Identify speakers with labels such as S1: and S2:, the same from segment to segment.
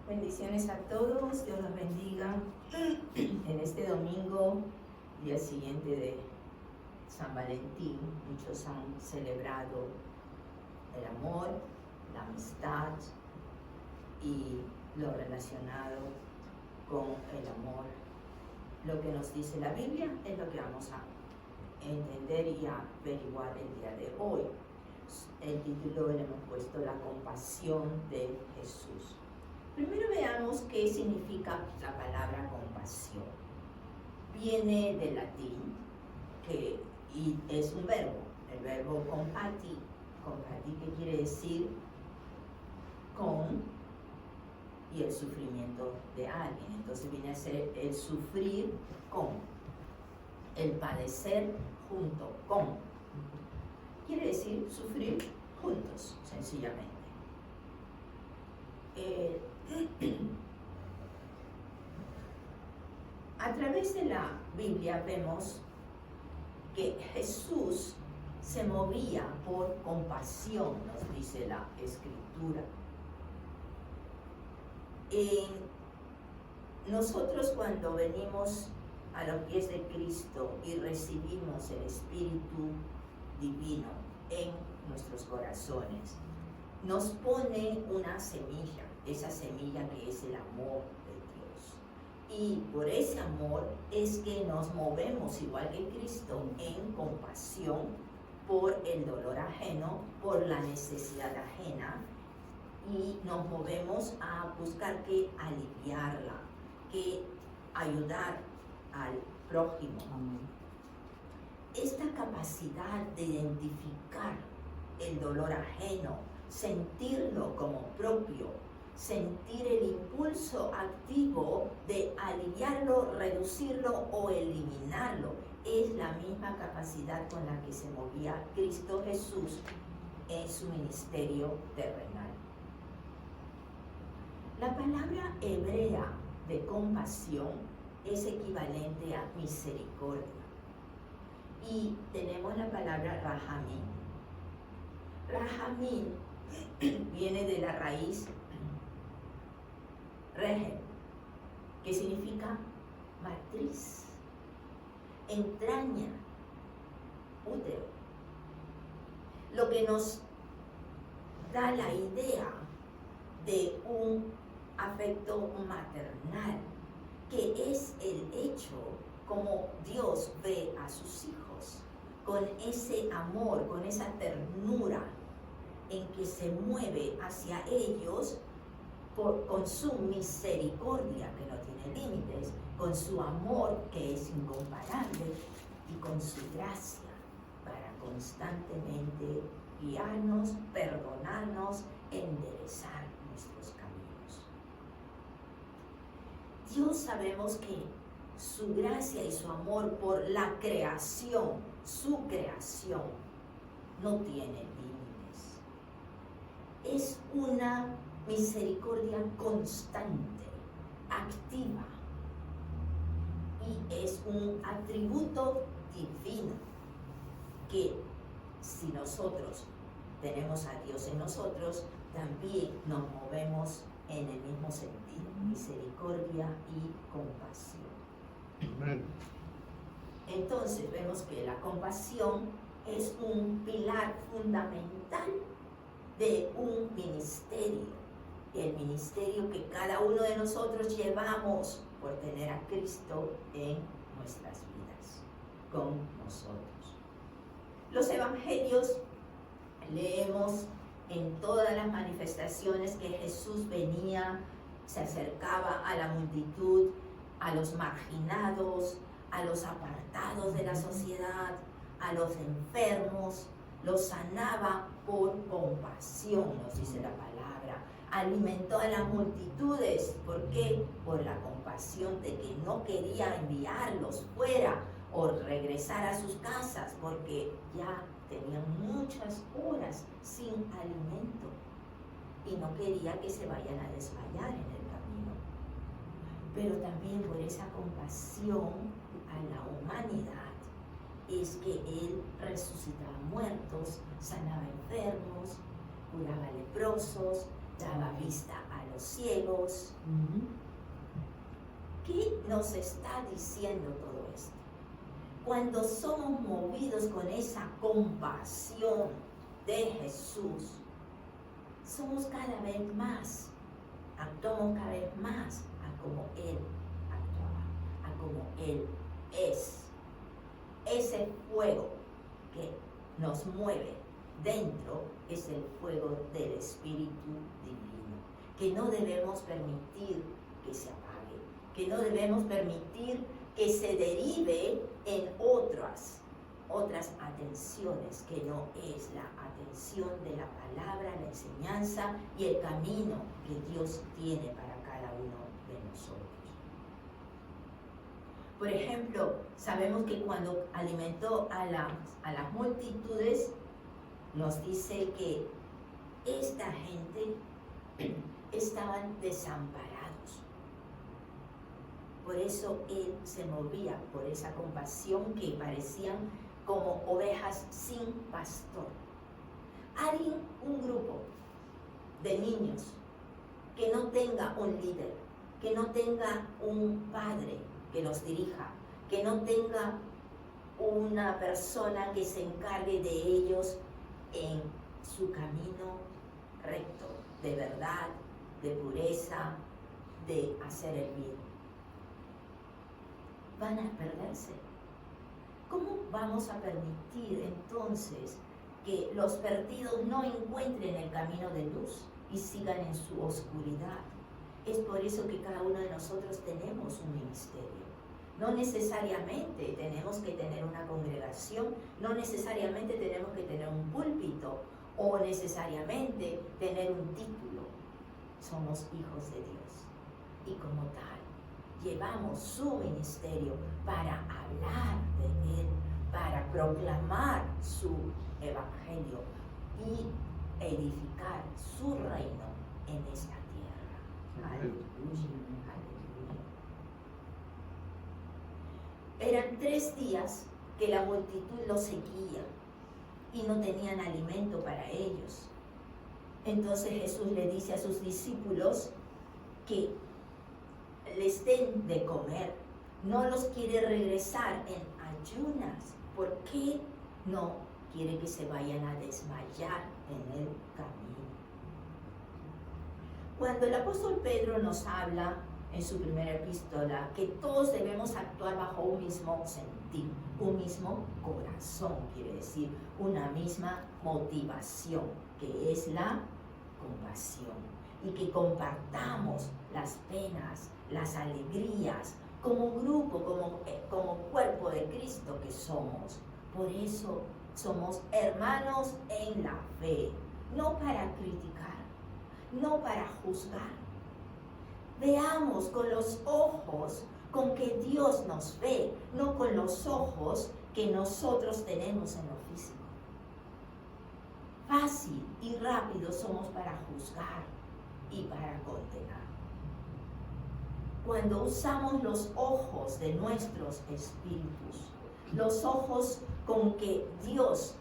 S1: Bendiciones a todos, Dios los bendiga. En este domingo, día siguiente de San Valentín, muchos han celebrado el amor, la amistad y lo relacionado con el amor. Lo que nos dice la Biblia es lo que vamos a entender y a averiguar el día de hoy. El título le hemos puesto La compasión de Jesús. Primero veamos qué significa la palabra compasión. Viene del latín y es un verbo, el verbo compati. Compati, que quiere decir con y el sufrimiento de alguien. Entonces viene a ser el sufrir con, el padecer junto con. Quiere decir sufrir juntos, sencillamente. A través de la Biblia vemos que Jesús se movía por compasión, nos dice la Escritura. Nosotros cuando venimos a los pies de Cristo y recibimos el Espíritu Divino en nuestros corazones, nos pone una semilla, esa semilla que es el amor de Dios. Y por ese amor es que nos movemos, igual que Cristo, en compasión por el dolor ajeno, por la necesidad ajena, y nos movemos a buscar que aliviarla, que ayudar al prójimo. Esta capacidad de identificar el dolor ajeno, sentirlo como propio, sentir el impulso activo de aliviarlo, reducirlo o eliminarlo, es la misma capacidad con la que se movía Cristo Jesús en su ministerio terrenal. La palabra hebrea de compasión es equivalente a misericordia. Y tenemos la palabra rahamim. Rahamim viene de la raíz rehem, que significa matriz, entraña, útero. Lo que nos da la idea de un afecto maternal, que es el hecho como Dios ve a sus hijos, con ese amor, con esa ternura en que se mueve hacia ellos con su misericordia que no tiene límites, con su amor que es incomparable y con su gracia para constantemente guiarnos, perdonarnos, enderezar nuestros caminos. Dios, sabemos que su gracia y su amor por la creación, su creación, no tiene límites. Es una misericordia constante, activa, y es un atributo divino que si nosotros tenemos a Dios en nosotros, también nos movemos en el mismo sentido, misericordia y compasión. Amen. Entonces vemos que la compasión es un pilar fundamental de un ministerio, el ministerio que cada uno de nosotros llevamos por tener a Cristo en nuestras vidas, con nosotros. Los evangelios leemos en todas las manifestaciones que Jesús venía, se acercaba a la multitud, a los marginados, a los apartados de la sociedad, a los enfermos, los sanaba por compasión, nos dice la palabra. Alimentó a las multitudes, ¿por qué? Por la compasión de que no quería enviarlos fuera o regresar a sus casas, porque ya tenían muchas horas sin alimento y no quería que se vayan a desmayar en el camino. Pero también por esa compasión a la humanidad es que Él resucitaba muertos, sanaba enfermos, curaba leprosos, daba vista a los ciegos. ¿Qué nos está diciendo todo esto? Cuando somos movidos con esa compasión de Jesús, somos cada vez más, actuamos cada vez más a como Él actuaba, a como Él es. Ese fuego que nos mueve dentro es el fuego del Espíritu Divino, que no debemos permitir que se apague, que no debemos permitir que se derive en otras atenciones, que no es la atención de la palabra, la enseñanza y el camino que Dios tiene para cada uno de nosotros. Por ejemplo, sabemos que cuando alimentó a las multitudes, nos dice que esta gente estaban desamparados. Por eso Él se movía por esa compasión, que parecían como ovejas sin pastor. Un grupo de niños que no tenga un líder, que no tenga un padre que los dirija, que no tenga una persona que se encargue de ellos en su camino recto, de verdad, de pureza, de hacer el bien. Van a perderse. ¿Cómo vamos a permitir entonces que los perdidos no encuentren el camino de luz y sigan en su oscuridad? Es por eso que cada uno de nosotros tenemos un ministerio. No necesariamente tenemos que tener una congregación, no necesariamente tenemos que tener un púlpito o necesariamente tener un título. Somos hijos de Dios y como tal llevamos su ministerio para hablar de Él, para proclamar su evangelio y edificar su reino en esta tierra. Aleluya, aleluya. Eran 3 días que la multitud los seguía y no tenían alimento para ellos. Entonces Jesús le dice a sus discípulos que les den de comer. No los quiere regresar en ayunas. ¿Por qué no quiere que se vayan a desmayar en el camino? Cuando el apóstol Pedro nos habla en su primera epístola que todos debemos actuar bajo un mismo sentir, un mismo corazón, quiere decir una misma motivación, que es la compasión, y que compartamos las penas, las alegrías, como grupo, como cuerpo de Cristo que somos. Por eso somos hermanos en la fe, no para criticar, no para juzgar. Veamos con los ojos con que Dios nos ve, no con los ojos que nosotros tenemos en lo físico. Fácil y rápido somos para juzgar y para condenar. Cuando usamos los ojos de nuestros espíritus, los ojos con que Dios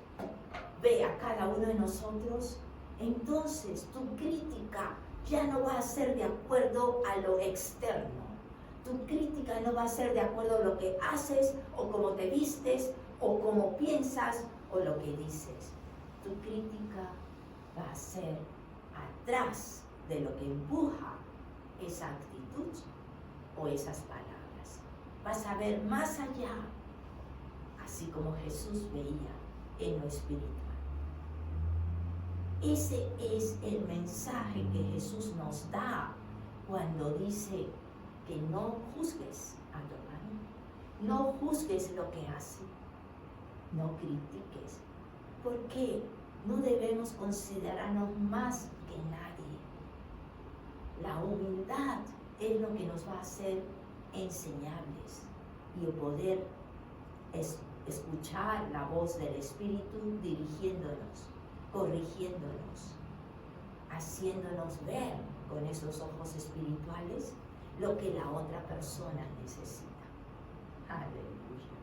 S1: ve a cada uno de nosotros, entonces tu crítica ya no va a ser de acuerdo a lo externo. Tu crítica no va a ser de acuerdo a lo que haces, o cómo te vistes, o cómo piensas, o lo que dices. Tu crítica va a ser atrás de lo que empuja esa actitud o esas palabras. Vas a ver más allá, así como Jesús veía en lo espiritual. Ese es el mensaje que Jesús nos da cuando dice que no juzgues a tu hermano, no juzgues lo que hace, no critiques, porque no debemos considerarnos más que nadie. La humildad es lo que nos va a hacer enseñables y poder escuchar la voz del Espíritu dirigiéndonos, corrigiéndonos, haciéndonos ver con esos ojos espirituales lo que la otra persona necesita. Aleluya.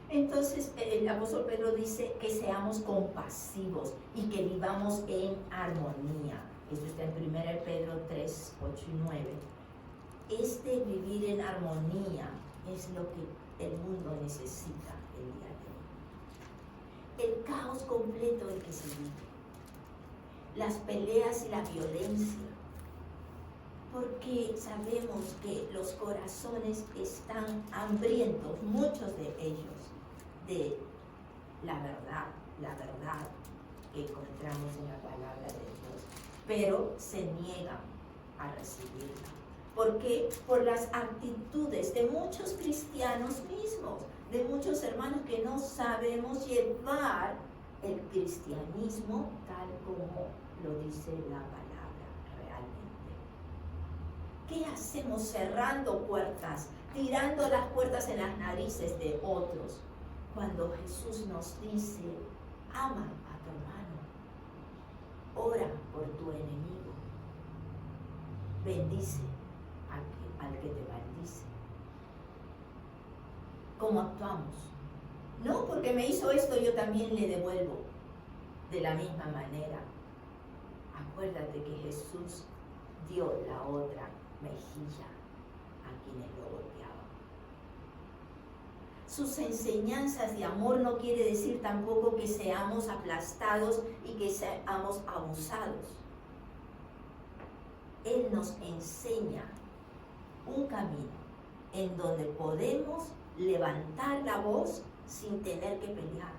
S1: Entonces el apóstol Pedro dice que seamos compasivos y que vivamos en armonía. Esto está en 1 Pedro 3, 8 y 9. Este vivir en armonía es lo que el mundo necesita el día de hoy. El caos completo en que se vive, las peleas y la violencia, porque sabemos que los corazones están hambrientos, muchos de ellos, de la verdad que encontramos en la palabra de Dios, pero se niegan a recibirla. ¿Por qué? Por las actitudes de muchos cristianos mismos, de muchos hermanos que no sabemos llevar el cristianismo tal como lo dice la palabra realmente. ¿Qué hacemos cerrando puertas, tirando las puertas en las narices de otros, cuando Jesús nos dice, ama a tu hermano, ora por tu enemigo, bendice al que te maldice? ¿Cómo actuamos? No, porque me hizo esto, yo también le devuelvo de la misma manera. Acuérdate que Jesús dio la otra mejilla a quienes lo golpeaban. Sus enseñanzas de amor no quiere decir tampoco que seamos aplastados y que seamos abusados. Él nos enseña un camino en donde podemos levantar la voz sin tener que pelear,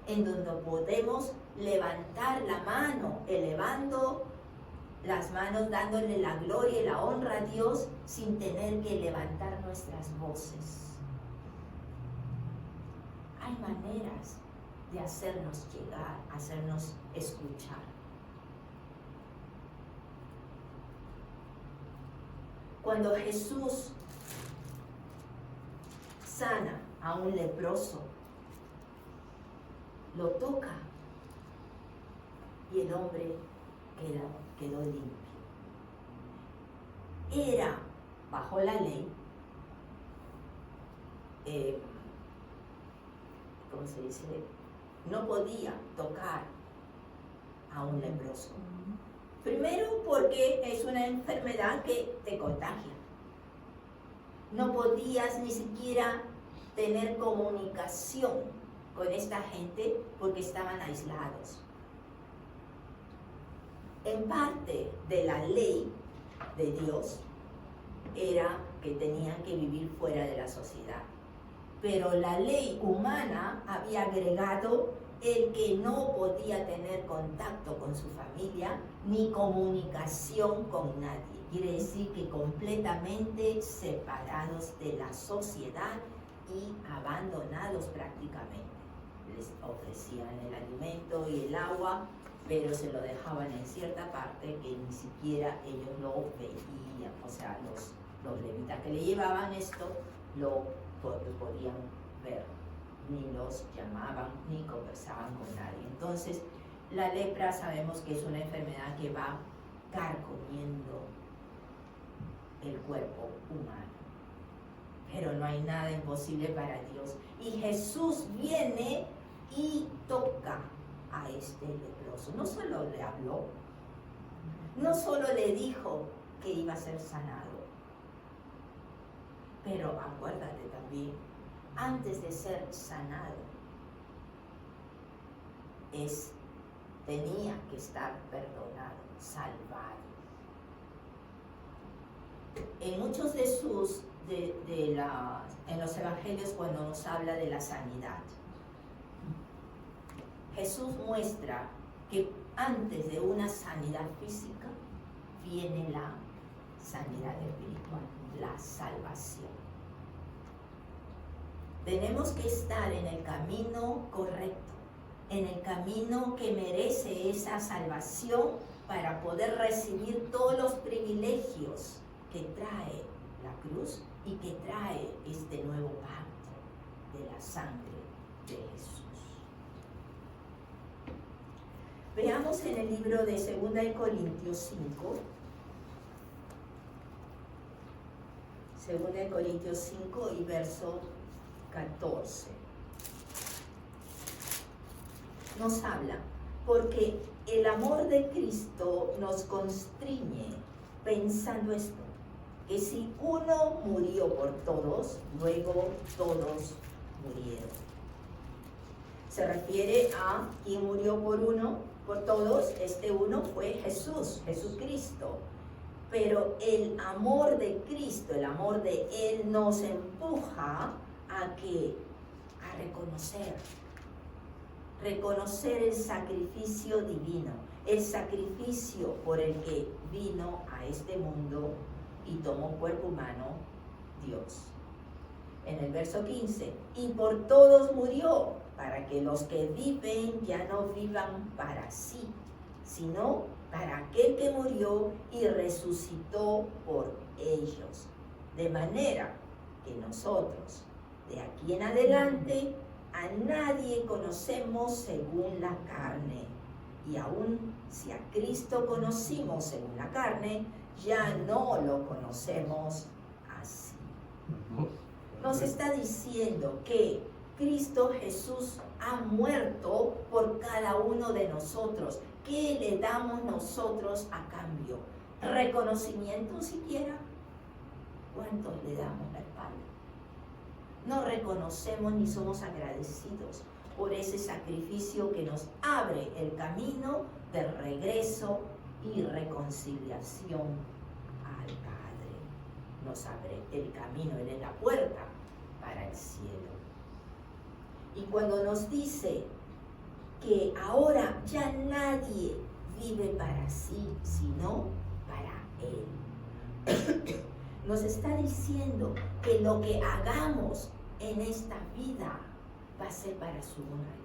S1: en donde podemos levantar la mano, elevando las manos, dándole la gloria y la honra a Dios sin tener que levantar nuestras voces. Hay maneras de hacernos llegar, hacernos escuchar. Cuando Jesús sana a un leproso, lo toca y el hombre quedó limpio. Era bajo la ley, ¿cómo se dice? No podía tocar a un leproso. Primero porque es una enfermedad que te contagia. No podías ni siquiera tener comunicación con esta gente porque estaban aislados. En parte de la ley de Dios era que tenían que vivir fuera de la sociedad. Pero la ley humana había agregado el que no podía tener contacto con su familia ni comunicación con nadie. Quiere decir que completamente separados de la sociedad y abandonados prácticamente. Les ofrecían el alimento y el agua, pero se lo dejaban en cierta parte que ni siquiera ellos lo veían. O sea, los levitas que le llevaban esto lo podían ver, ni los llamaban, ni conversaban con nadie. Entonces, la lepra sabemos que es una enfermedad que va carcomiendo el cuerpo humano. Pero no hay nada imposible para Dios. Y Jesús viene y toca a este leproso. No solo le habló, no solo le dijo que iba a ser sanado, pero acuérdate también, antes de ser sanado, tenía que estar perdonado, salvado. En muchos en los evangelios, cuando nos habla de la sanidad, Jesús muestra que antes de una sanidad física viene la sanidad espiritual, la salvación. Tenemos que estar en el camino correcto, en el camino que merece esa salvación para poder recibir todos los privilegios que trae la cruz y que trae este nuevo pacto de la sangre de Jesús. Veamos en el libro de 2 Corintios 5. 2 Corintios 5 y verso 14. nos habla, porque el amor de Cristo nos constriñe pensando esto, que si uno murió por todos, luego todos murieron. Se refiere a quien murió por uno, por todos. Este uno fue Jesús, Jesucristo. Pero el amor de Cristo, el amor de Él nos empuja a reconocer el sacrificio divino, el sacrificio por el que vino a este mundo y tomó cuerpo humano Dios. En el verso 15, y por todos murió, para que los que viven ya no vivan para sí, sino para aquel que murió y resucitó por ellos. De manera que nosotros, de aquí en adelante, a nadie conocemos según la carne. Y aun si a Cristo conocimos según la carne, ya no lo conocemos así. Nos está diciendo que Cristo Jesús ha muerto por cada uno de nosotros. ¿Qué le damos nosotros a cambio? ¿Reconocimiento siquiera? ¿Cuántos le damos la espalda? No reconocemos ni somos agradecidos por ese sacrificio que nos abre el camino de regreso y reconciliación al Padre. Nos abre el camino, Él es la puerta para el cielo. Y cuando nos dice que ahora ya nadie vive para sí, sino para Él, nos está diciendo que lo que hagamos en esta vida va a ser para su honra.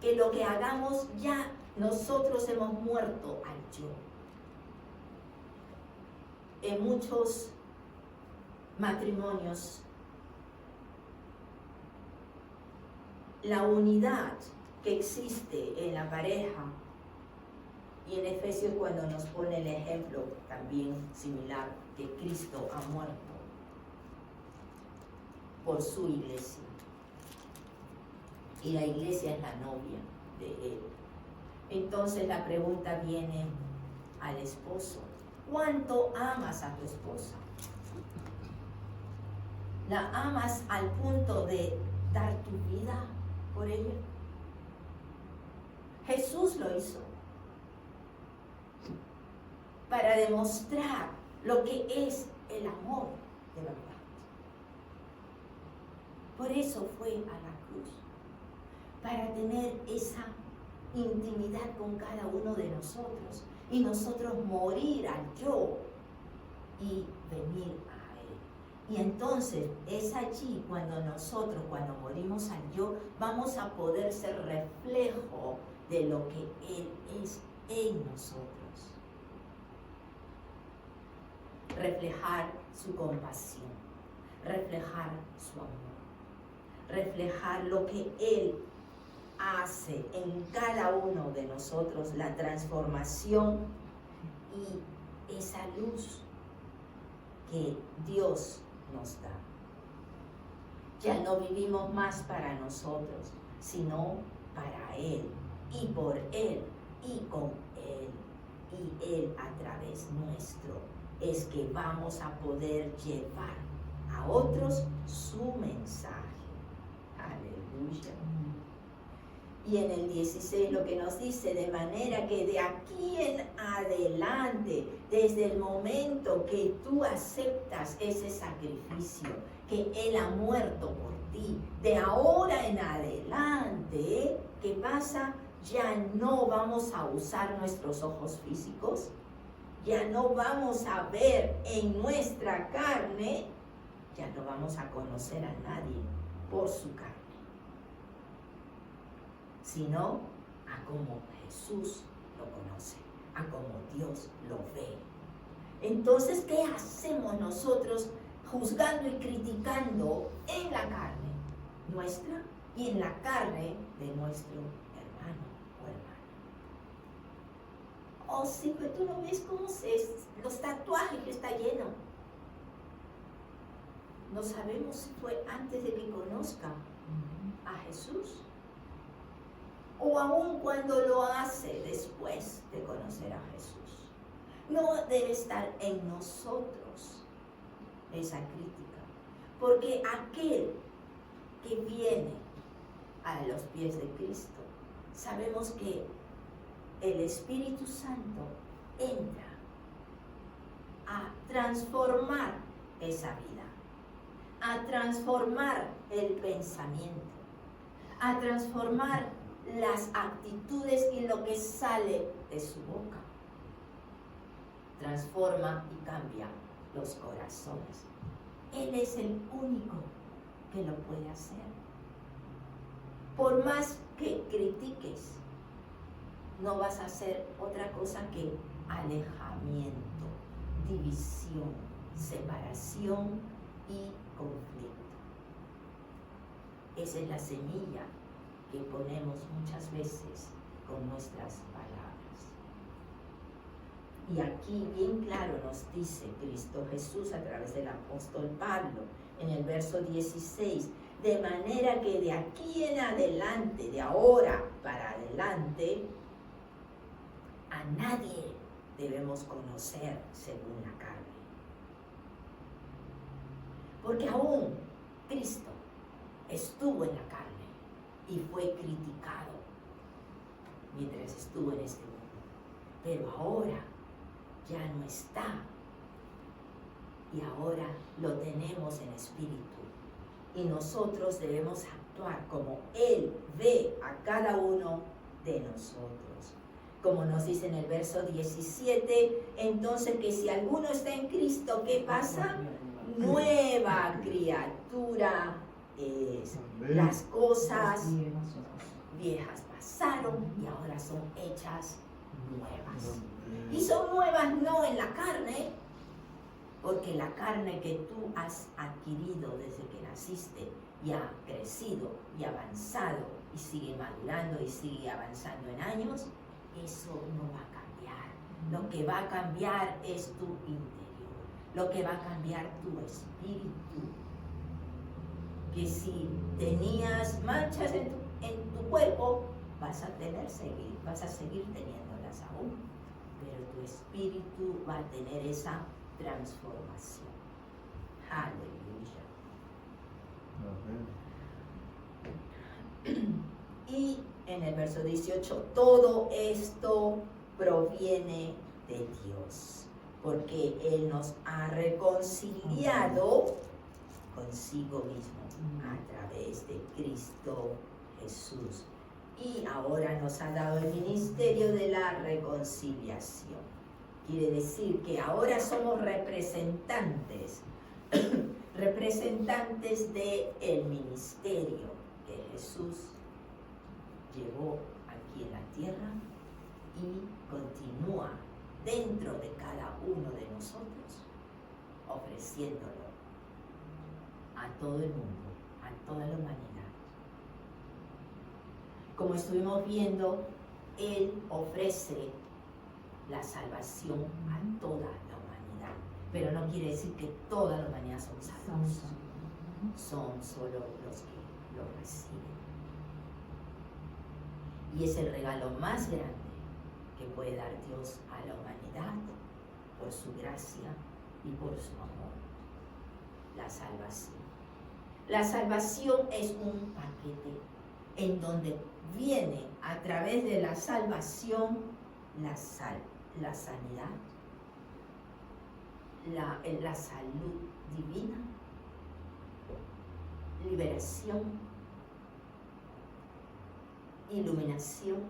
S1: Que lo que hagamos ya nosotros hemos muerto al yo. En muchos matrimonios, la unidad que existe en la pareja, y en Efesios cuando nos pone el ejemplo también similar, que Cristo ha muerto por su iglesia. Y la iglesia es la novia de Él. Entonces la pregunta viene al esposo. ¿Cuánto amas a tu esposa? ¿La amas al punto de dar tu vida por ella? Jesús lo hizo para demostrar lo que es el amor de verdad. Por eso fue a la cruz, para tener esa intimidad con cada uno de nosotros y nosotros morir al yo y venir a Él. Y entonces es allí cuando nosotros, cuando morimos al yo, vamos a poder ser reflejo de lo que Él es en nosotros. Reflejar su compasión, reflejar su amor, reflejar lo que Él hace en cada uno de nosotros, la transformación y esa luz que Dios nos da. Ya no vivimos más para nosotros, sino para Él, y por Él, y con Él, y Él a través nuestro. Es que vamos a poder llevar a otros su mensaje. Aleluya. Y en el 16 lo que nos dice, de manera que de aquí en adelante, desde el momento que tú aceptas ese sacrificio, que Él ha muerto por ti, de ahora en adelante, ¿qué pasa? Ya no vamos a usar nuestros ojos físicos, ya no vamos a ver en nuestra carne, ya no vamos a conocer a nadie por su carne, sino a como Jesús lo conoce, a como Dios lo ve. Entonces, ¿qué hacemos nosotros juzgando y criticando en la carne nuestra y en la carne de nuestro hermano o hermana? Oh, sí, pero tú no ves cómo los tatuajes que está lleno. No sabemos si fue antes de que conozca a Jesús. o aun cuando lo hace después de conocer a Jesús. No debe estar en nosotros esa crítica, porque aquel que viene a los pies de Cristo, sabemos que el Espíritu Santo entra a transformar esa vida, a transformar el pensamiento, a transformar las actitudes y lo que sale de su boca. Transforma y cambia los corazones. Él es el único que lo puede hacer. Por más que critiques, no vas a hacer otra cosa que alejamiento, división, separación y conflicto. Esa es la semilla que ponemos muchas veces con nuestras palabras. Y aquí bien claro nos dice Cristo Jesús a través del apóstol Pablo en el verso 16, de manera que de aquí en adelante, de ahora para adelante, a nadie debemos conocer según la carne. Porque aún Cristo estuvo en la carne y fue criticado mientras estuvo en este mundo. Pero ahora ya no está. Y ahora lo tenemos en espíritu. Y nosotros debemos actuar como Él ve a cada uno de nosotros. Como nos dice en el verso 17, entonces que si alguno está en Cristo, ¿qué pasa? Nueva criatura es. Las cosas viejas pasaron y ahora son hechas nuevas. Y son nuevas no en la carne, porque la carne que tú has adquirido desde que naciste y ha crecido y avanzado y sigue madurando y sigue avanzando en años, eso no va a cambiar. Lo que va a cambiar es tu interior, lo que va a cambiar tu espíritu. Que si tenías manchas en tu cuerpo, vas a seguir teniéndolas aún, pero tu espíritu va a tener esa transformación. Aleluya. Y en el verso 18, todo esto proviene de Dios, porque Él nos ha reconciliado consigo mismo a través de Cristo Jesús. Y ahora nos ha dado el ministerio de la reconciliación. Quiere decir que ahora somos representantes del ministerio que Jesús llevó aquí en la tierra y continúa dentro de cada uno de nosotros, ofreciéndolo a todo el mundo, a toda la humanidad. Como estuvimos viendo, Él ofrece la salvación a toda la humanidad, pero no quiere decir que toda la humanidad son salvos, son solo los que lo reciben. Y es el regalo más grande que puede dar Dios a la humanidad por su gracia y por su amor. La salvación. La salvación es un paquete en donde viene a través de la salvación la sanidad, la salud divina, liberación, iluminación,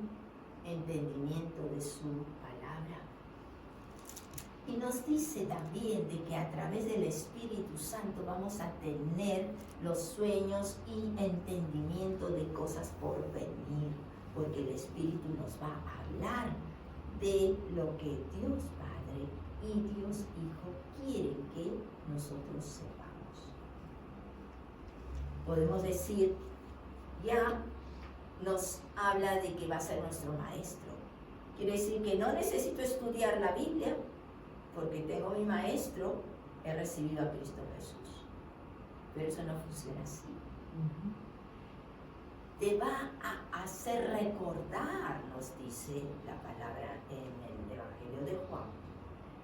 S1: entendimiento de su palabra. Y nos dice también de que a través del Espíritu Santo vamos a tener los sueños y entendimiento de cosas por venir, porque el Espíritu nos va a hablar de lo que Dios Padre y Dios Hijo quieren que nosotros sepamos. Podemos decir, ya nos habla de que va a ser nuestro maestro. Quiere decir que no necesito estudiar la Biblia, porque tengo mi maestro, he recibido a Cristo Jesús. Pero eso no funciona así. te va a hacer recordar, nos dice la palabra en el Evangelio de Juan,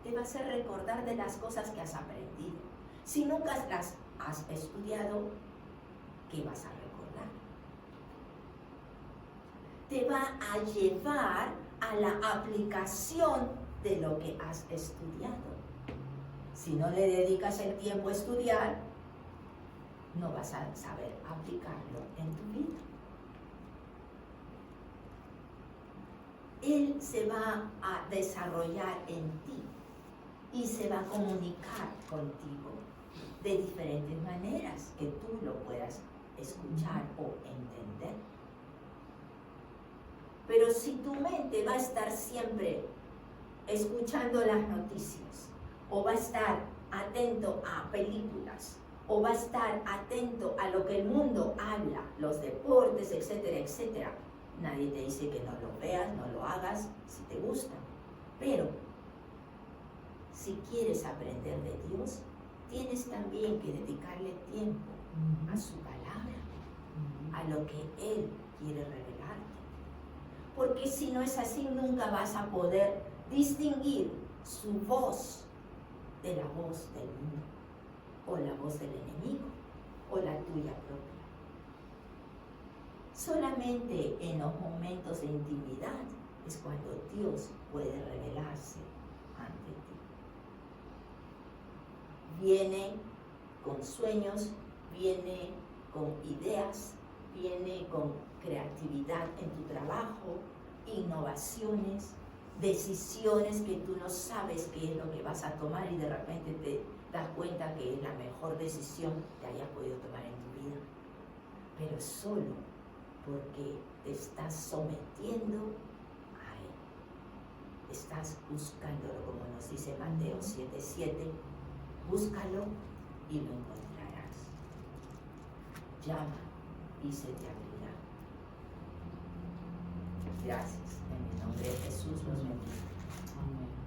S1: te va a hacer recordar de las cosas que has aprendido. Si nunca las has estudiado, ¿qué vas a recordar? Te va a llevar a la aplicación de lo que has estudiado. Si no le dedicas el tiempo a estudiar, no vas a saber aplicarlo en tu vida. Él se va a desarrollar en ti y se va a comunicar contigo de diferentes maneras que tú lo puedas escuchar o entender. Pero si tu mente va a estar siempre escuchando las noticias, o va a estar atento a películas, o va a estar atento a lo que el mundo habla, los deportes, etcétera, etcétera, nadie te dice que no lo veas, no lo hagas, si te gusta. Pero si quieres aprender de Dios, tienes también que dedicarle tiempo a su palabra, a lo que Él quiere revelarte. Porque si no es así, nunca vas a poder distinguir su voz de la voz del mundo, o la voz del enemigo, o la tuya propia. Solamente en los momentos de intimidad es cuando Dios puede revelarse ante ti. Viene con sueños, viene con ideas, viene con creatividad en tu trabajo, innovaciones, decisiones que tú no sabes qué es lo que vas a tomar y de repente te das cuenta que es la mejor decisión que hayas podido tomar en tu vida. Pero solo porque te estás sometiendo a Él. Estás buscándolo, como nos dice Mateo 7:7. Búscalo y lo encontrarás. Llama y se te abrirá. Gracias. En el nombre de Jesús los bendigo. Amén.